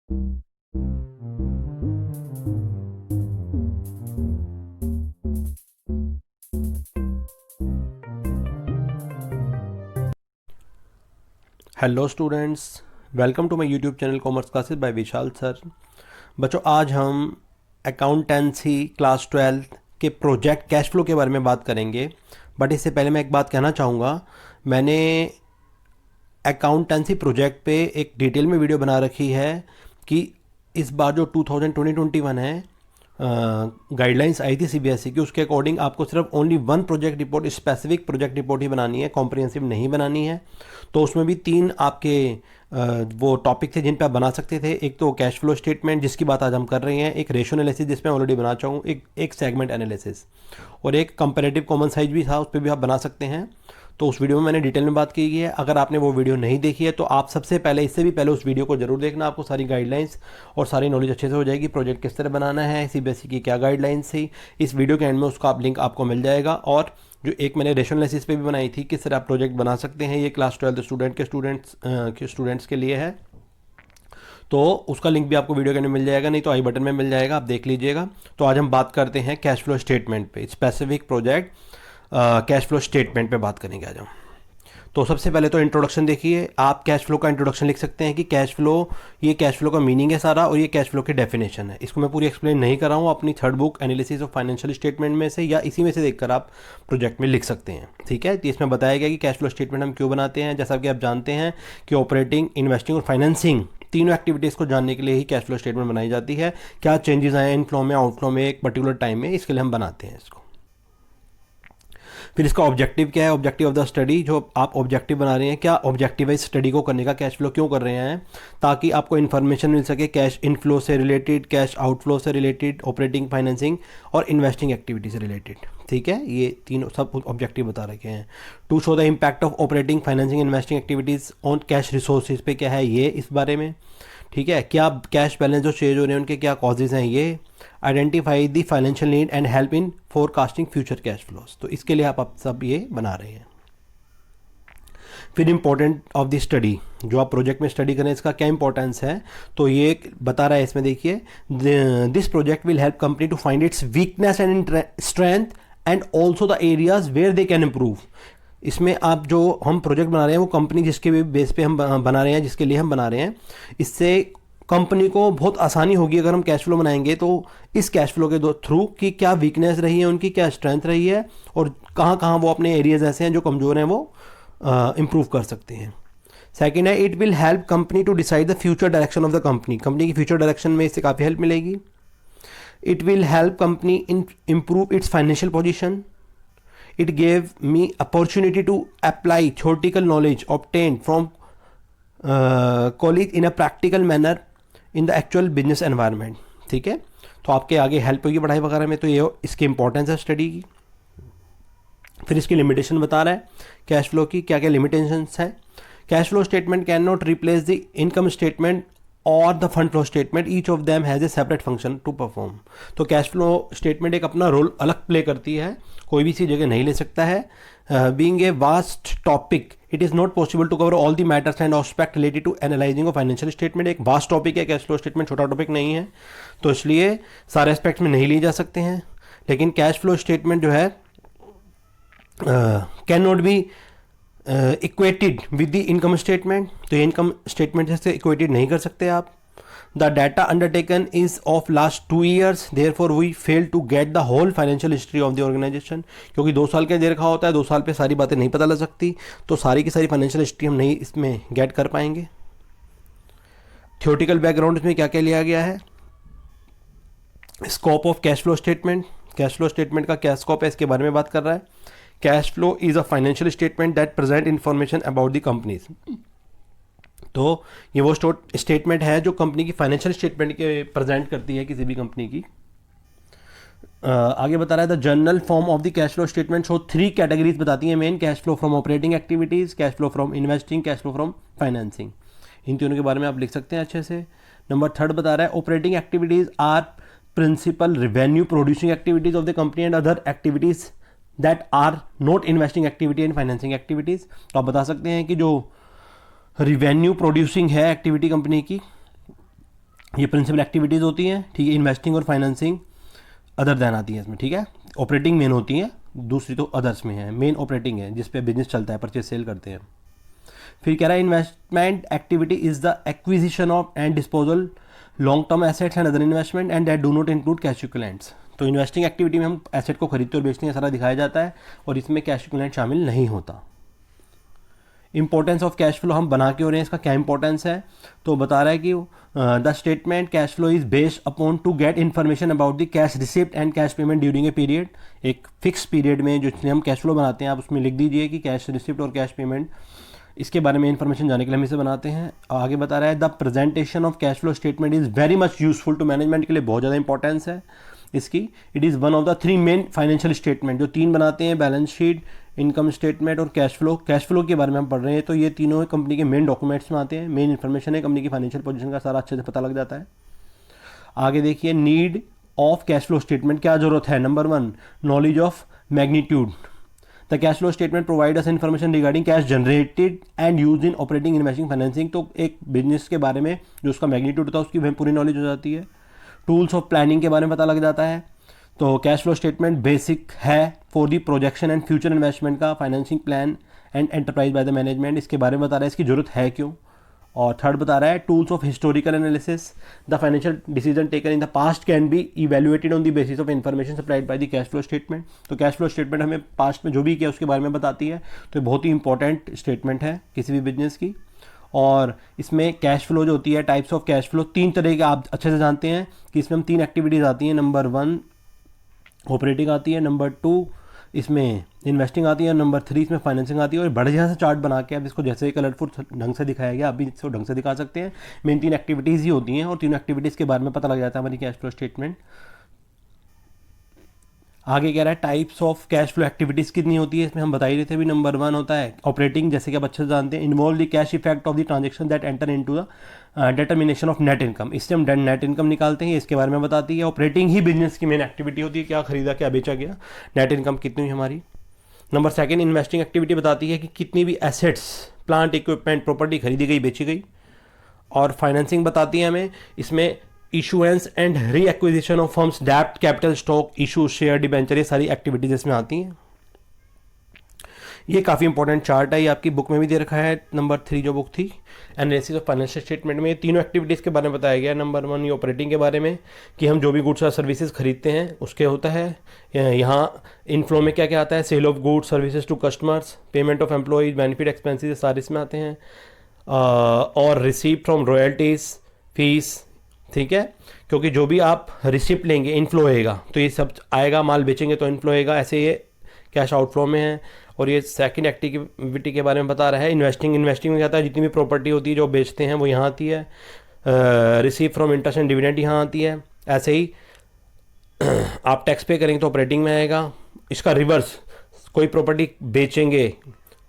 Hello students, welcome to my YouTube channel commerce classes by Vishal sir. बच्चों, आज हम accountancy class 12 के project cash flow के बारे में बात करेंगे। बट इससे पहले मैं एक बात कहना चाहूँगा, मैंने अकाउंटेंसी प्रोजेक्ट पे एक डिटेल में वीडियो बना रखी है कि इस बार जो 2020-21 है गाइडलाइंस आई थी सीबीएसई की, उसके अकॉर्डिंग आपको सिर्फ only one project report, specific project report ही बनानी है, कॉम्प्रिहेंसिव नहीं बनानी है। तो उसमें भी तीन आपके वो टॉपिक थे जिन पे आप बना सकते थे। एक तो कैश फ्लो स्टेटमेंट जिसकी बात आज हम कर रहे हैं, एक रेशो एनालिसिस जिसमें ऑलरेडी बना चाहूँ, एक सेगमेंट एनालिसिस, और एक कंपैरेटिव कॉमन साइज भी था, उस पर भी आप बना सकते हैं। तो उस वीडियो में मैंने डिटेल में बात की है। अगर आपने वो वीडियो नहीं देखी है तो आप सबसे पहले, इससे भी पहले उस वीडियो को जरूर देखना। आपको सारी गाइडलाइंस और सारी नॉलेज अच्छे से हो जाएगी, प्रोजेक्ट किस तरह बनाना है, सीबीएसई की क्या गाइडलाइंस थी। इस वीडियो के एंड में उसका आप लिंक आपको मिल जाएगा। और जो एक मैंने रेशो एनालिसिस पे भी बनाई थी, किस तरह आप प्रोजेक्ट बना सकते हैं, ये क्लास 12 स्टूडेंट्स के लिए है, तो उसका लिंक भी आपको वीडियो के अंदर मिल जाएगा, नहीं तो आई बटन में मिल जाएगा, आप देख लीजिएगा। तो आज हम बात करते हैं कैश फ्लो स्टेटमेंट पे, specific project cash flow statement पे बात करेंगे आज हम। तो सबसे पहले तो इंट्रोडक्शन देखिए। आप कैश फ्लो का इंट्रोडक्शन लिख सकते हैं कि कैश फ्लो, ये कैश फ्लो का मीनिंग है सारा, और ये कैश फ्लो की डेफिनेशन है। इसको मैं पूरी एक्सप्लेन नहीं कर रहा हूँ, अपनी third book analysis of financial statement में से या इसी में से देखकर आप प्रोजेक्ट में लिख सकते हैं, ठीक है। तो इसमें बताया गया कि कैश फ्लो स्टेटमेंट हम क्यों बनाते हैं। जैसा कि आप जानते हैं कि ऑपरेटिंग, इन्वेस्टिंग और फाइनेंसिंग तीनों एक्टिविटीज़ को जानने के लिए ही कैश फ्लो स्टेटमेंट बनाई जाती है। क्या चेंजेस आए इनफ्लो में, आउटफ्लो में एक पर्टिकुलर टाइम में, इसके लिए हम बनाते हैं इसको। फिर इसका ऑब्जेक्टिव क्या है, ऑब्जेक्टिव ऑफ द स्टडी। जो आप ऑब्जेक्टिव बना रहे हैं, क्या ऑब्जेक्टिव है इस स्टडी को करने का, कैश फ्लो क्यों कर रहे हैं, ताकि आपको इन्फॉर्मेशन मिल सके कैश इनफ्लो से रिलेटेड, कैश आउटफ्लो से रिलेटेड, ऑपरेटिंग, फाइनेंसिंग और इन्वेस्टिंग एक्टिविटी से रिलेटेड, ठीक है। ये तीनों सब ऑब्जेक्टिव बता रखे हैं। To show the impact of operating, financing, investing activities on cash resources पे क्या है, ये इस बारे में, ठीक है। क्या कैश बैलेंस जो चेंज हो रहे हैं उनके क्या कॉजेज हैं, ये। Identify the financial need and help in forecasting future cash flows. तो इसके लिए आप सब ये बना रहे हैं। फिर इंपॉर्टेंट ऑफ द स्टडी, जो आप प्रोजेक्ट में स्टडी करें इसका क्या इंपॉर्टेंस है, तो ये बता रहा है इसमें, देखिए। This project will help company to find its weakness and strength and also the areas where they can improve. इसमें आप जो हम प्रोजेक्ट बना रहे हैं वो कंपनी जिसके भी बेस पे हम बना रहे हैं, जिसके लिए हम बना रहे हैं, इससे कंपनी को बहुत आसानी होगी अगर हम कैश फ्लो बनाएंगे तो इस कैश फ्लो के थ्रू कि क्या वीकनेस रही है उनकी, क्या स्ट्रेंथ रही है, और कहाँ कहाँ वो अपने एरियाज ऐसे हैं जो कमज़ोर हैं वो इम्प्रूव कर सकते हैं। सेकेंड है, it will help company to decide the future direction of the company. Company की फ्यूचर डायरेक्शन में इससे काफ़ी हेल्प मिलेगी। It will help company in improve its financial position. It gave me opportunity to apply theoretical knowledge obtained from colleagues in a practical manner in the actual business environment, ठीक है। तो आपके आगे help होगी पढ़ाई वगैरह में, तो ये इसकी इंपॉर्टेंस है स्टडी की। फिर इसकी लिमिटेशन बता रहा है कैश फ्लो की, क्या क्या लिमिटेशंस हैं। Cash flow statement can not replace the income statement और the fund flow statement, each of them has a separate function to perform. तो कैश फ्लो स्टेटमेंट एक अपना रोल अलग प्ले करती है, कोई भी सी जगह नहीं ले सकता है। Being a vast topic, it is not possible to cover all the matters and aspect related to analysing of financial statement. एक वास्ट टॉपिक है कैश फ्लो स्टेटमेंट, छोटा टॉपिक नहीं है, तो इसलिए सारे एस्पेक्ट्स में नहीं लिए जा सकते हैं। लेकिन कैश फ्लो स्टेटमेंट जो है can not be equated with the income statement, तो ये इनकम स्टेटमेंट से इक्वेटेड नहीं कर सकते आप। The data undertaken is of last 2 years, therefore we fail to get the whole financial history of the organisation. क्योंकि 2 साल का दे रखा होता है, 2 साल पे सारी बातें नहीं पता लग सकती, तो सारी की सारी फाइनेंशियल हिस्ट्री हम नहीं इसमें गेट कर पाएंगे। थ्योरेटिकल बैकग्राउंड इसमें क्या क्या लिया गया है। Scope of cash flow statement, cash flow statement का क्या स्कोप है इसके बारे में बात कर रहा है। Cash flow is a financial statement that present information about the companies. तो ये वो स्टेटमेंट है जो कंपनी की फाइनेंशियल स्टेटमेंट के प्रेजेंट करती है किसी भी कंपनी की। आगे बता रहा है the general form of the cash flow statement show 3 categories बताती हैं main, cash flow from operating activities, cash flow from investing, cash flow from financing. इन तीनों के बारे में आप लिख सकते हैं अच्छे से। नंबर 3 बता रहा है operating activities are principal revenue producing activities of the company and other activities that are not investing activity and financing activities. तो आप बता सकते हैं कि जो रिवेन्यू प्रोड्यूसिंग है एक्टिविटी कंपनी की, ये प्रिंसिपल एक्टिविटीज़ होती हैं, ठीक है। इन्वेस्टिंग और फाइनेंसिंग अदर दैन आती है इसमें, ठीक है। ऑपरेटिंग मेन होती है, दूसरी तो अदर्स में है। मेन ऑपरेटिंग है जिस पे बिजनेस चलता है, परचेज सेल करते हैं। फिर कह रहा है investment activity is the acquisition of and disposal long term assets and other investment and that do not include cash equivalents. तो इन्वेस्टिंग एक्टिविटी में हम एसेट को खरीदते और बेचते हैं, सारा दिखाया जाता है, और इसमें कैश इक्विवेलेंट शामिल नहीं होता। इंपॉर्टेंस ऑफ कैश फ्लो हम बना के हो रहे हैं, इसका क्या इंपॉर्टेंस है, तो बता रहा है कि the statement cash flow is based upon to get information about the cash receipt and cash payment during a period. एक फिक्स पीरियड में जो हम कैश फ्लो बनाते हैं, आप उसमें लिख दीजिए कि कैश रिसिप्ट और कैश पेमेंट, इसके बारे में इन्फॉर्मेशन जाने के लिए हम इसे बनाते हैं। आगे बता रहा है the presentation of cash flow statement is very much useful to management के लिए बहुत ज़्यादा इंपॉर्टेंस है इसकी। It is one of the 3 main financial statement, जो 3 बनाते हैं, बैलेंस शीट, इनकम स्टेटमेंट और कैश फ्लो। कैश फ्लो के बारे में हम पढ़ रहे हैं, तो ये तीनों कंपनी के मेन डॉक्यूमेंट्स में आते हैं, मेन इन्फॉर्मेशन है, कंपनी की फाइनेंशियल पोजीशन का सारा अच्छे से पता लग जाता है। आगे देखिए, need of cash flow statement, क्या जरूरत है। Number 1, knowledge of magnitude. The cash flow statement provide us information regarding cash generated and used in operating, investing, financing. तो एक बिजनेस के बारे में जो उसका मैग्नीट्यूड होता है उसकी हमें पूरी नॉलेज हो जाती है। टूल्स ऑफ प्लानिंग के बारे में पता लग जाता है। तो कैश फ्लो स्टेटमेंट बेसिक है for the projection and future investment का, financing plan and enterprise by the management, इसके बारे में बता रहा है इसकी जरूरत है क्यों। और थर्ड बता रहा है tools of historical analysis, the financial decision taken in the past can be evaluated on the basis of information supplied by the cash flow statement. तो कैश फ्लो स्टेटमेंट हमें पास्ट में जो भी किया उसके बारे में बताती है, तो बहुत ही इंपॉर्टेंट स्टेटमेंट है किसी भी बिजनेस की। और इसमें कैश फ्लो जो होती है, टाइप्स ऑफ कैश फ्लो 3 तरह के आप अच्छे से जानते हैं कि इसमें हम 3 एक्टिविटीज़ आती हैं। नंबर 1 ऑपरेटिंग आती है, नंबर 2 इसमें इन्वेस्टिंग आती है, नंबर 3 इसमें फाइनेंसिंग आती है। और बड़े जैसा चार्ट बना के अब इसको जैसे कलरफुल ढंग से दिखाया गया, आप भी इसको ढंग से दिखा सकते हैं। मेन 3 एक्टिविटीज़ ही होती हैं और 3 एक्टिविटीज़ के बारे में पता लग जाता है हमारी कैश फ्लो स्टेटमेंट। आगे कह रहा है types of cash flow activities कितनी होती है, इसमें हम बता ही रहे थे भी। नंबर 1 होता है ऑपरेटिंग, जैसे कि आप अच्छे से जानते हैं, involve the cash effect of the transaction that enter into the determination of net income. इससे हम नेट इनकम निकालते हैं, इसके बारे में बताती है। ऑपरेटिंग ही बिजनेस की मेन एक्टिविटी होती है, क्या खरीदा क्या बेचा गया, नेट इनकम कितनी हुई हमारी। नंबर 2 इन्वेस्टिंग एक्टिविटी बताती है कि कितनी भी एसेट्स, प्लांट, इक्विपमेंट, प्रॉपर्टी खरीदी गई, बेची गई। और फाइनेंसिंग बताती है हमें इसमें issuance and re acquisition of firms, डेब्ट, capital, stock, issue, share, debenture, ये सारी एक्टिविटीज इसमें आती हैं। ये काफ़ी इंपॉर्टेंट चार्ट है, ये आपकी बुक में भी दे रखा है, नंबर 3 जो बुक थी एनालिसिस ऑफ फाइनेंशियल स्टेटमेंट में। ये तीनों एक्टिविटीज़ के बारे में बताया गया है। नंबर 1 ये ऑपरेटिंग के बारे में कि हम जो भी गुड्स और सर्विसेज खरीदते हैं उसके होता है। यहाँ इनफ्लो में क्या क्या आता है, sale of goods services to customers, payment of employees, benefit expenses, सारे इसमें आते हैं। और रिसीप्ट फ्रॉम रॉयल्टीज, फीस, ठीक है, क्योंकि जो भी आप रिसिप्ट लेंगे इनफ्लो होएगा, तो ये सब आएगा, माल बेचेंगे तो इनफ्लो होएगा, ऐसे ये कैश आउटफ्लो में है। और ये सेकंड एक्टिविटी के बारे में बता रहा है इन्वेस्टिंग में क्या आता है, जितनी भी प्रॉपर्टी होती है जो बेचते हैं वो यहाँ आती है। Receive from interest and dividend यहाँ आती है। ऐसे ही आप टैक्स पे करेंगे तो ऑपरेटिंग में आएगा। इसका रिवर्स, कोई प्रॉपर्टी बेचेंगे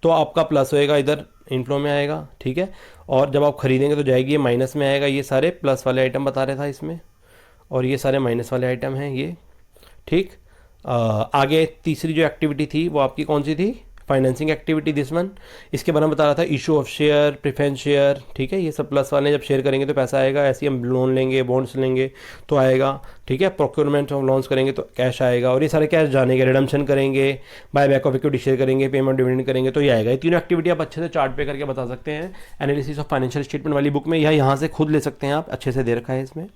तो आपका प्लस होएगा, इधर इनफ्लो में आएगा, ठीक है। और जब आप खरीदेंगे तो जाएगी ये माइनस में आएगा। ये सारे प्लस वाले आइटम बता रहा था इसमें, और ये सारे माइनस वाले आइटम हैं ये, ठीक। आगे तीसरी जो एक्टिविटी थी वो आपकी कौन सी थी, फाइनेंसिंग एक्टिविटी, दिस वन। इसके बारे में बता रहा था issue of share, preference share, ठीक है। ये सब प्लस वाले, जब शेयर करेंगे तो पैसा आएगा। ऐसे ही हम लोन लेंगे, बॉन्ड्स लेंगे तो आएगा, ठीक है। प्रोक्योरमेंट ऑफ लोन्स करेंगे तो कैश आएगा। और ये सारे कैश जानेंगे, रिडम्पशन करेंगे, buy back of equity share करेंगे, पेमेंट डिविडेंड करेंगे तो ये आएगा। ये तीनों एक्टिविटी आप अच्छे से चार्ट पे करके बता सकते हैं एनालिसिस ऑफ फाइनेंशियल स्टेटमेंट वाली बुक में, या यहाँ से खुद ले सकते हैं आप, अच्छे से दे रखा है इसमें।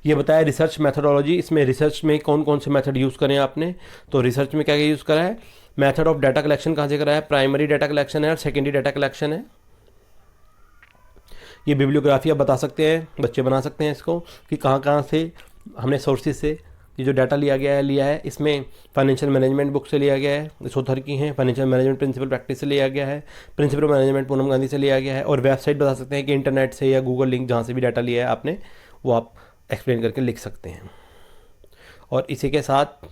ये बताया रिसर्च मेथडोलॉजी, इसमें रिसर्च में कौन कौन से मेथड यूज़ करें आपने, तो रिसर्च में क्या क्या यूज़ करा है। मेथड ऑफ डाटा कलेक्शन कहाँ से करा है, प्राइमरी डाटा कलेक्शन है और सेकेंडरी डाटा कलेक्शन है। ये बिब्लियोग्राफी आप बता सकते हैं, बच्चे बना सकते हैं इसको कि कहाँ कहाँ से हमने सोर्सेज से ये जो डाटा लिया है। इसमें फाइनेंशियल मैनेजमेंट बुक से लिया गया है, सोथर की है, फाइनेंशियल मैनेजमेंट प्रिंसिपल प्रैक्टिस से लिया गया है, प्रिंसिपल मैनेजमेंट पूनम गांधी से लिया गया है। और वेबसाइट बता सकते हैं कि इंटरनेट से या गूगल लिंक जहाँ से भी डाटा लिया है आपने, वो आप एक्सप्लेन करके लिख सकते हैं। और इसी के साथ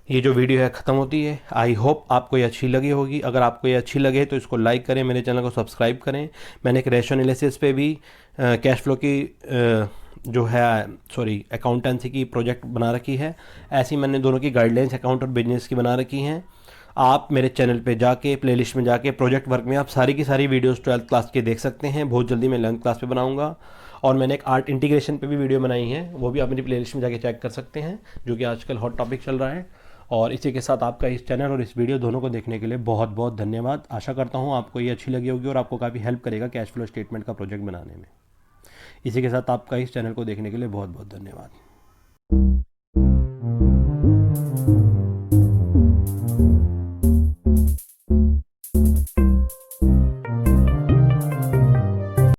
ये जो वीडियो है ख़त्म होती है। आई होप आपको ये अच्छी लगी होगी। अगर आपको ये अच्छी लगे तो इसको लाइक करें, मेरे चैनल को सब्सक्राइब करें। मैंने एक रेशियो एनालिसिस पे भी कैश फ्लो की जो है अकाउंटेंसी की प्रोजेक्ट बना रखी है। ऐसी मैंने दोनों की गाइडलाइंस अकाउंट और बिजनेस की बना रखी हैं। आप मेरे चैनल पे जाके प्लेलिस्ट में जाके प्रोजेक्ट वर्क में आप सारी की सारी वीडियोस 12th क्लास के देख सकते हैं। बहुत जल्दी मैं 11th क्लास पे बनाऊंगा, और मैंने एक आर्ट इंटीग्रेशन पे भी वीडियो बनाई है, वो भी आप मेरी प्लेलिस्ट में जाके चेक कर सकते हैं, जो कि आजकल हॉट टॉपिक चल रहा है। और इसी के साथ आपका इस चैनल और इस वीडियो दोनों को देखने के लिए बहुत बहुत धन्यवाद। आशा करता हूँ आपको ये अच्छी लगी होगी और आपको काफ़ी हेल्प करेगा कैश फ्लो स्टेटमेंट का प्रोजेक्ट बनाने में। इसी के साथ आपका इस चैनल को देखने के लिए बहुत बहुत धन्यवाद।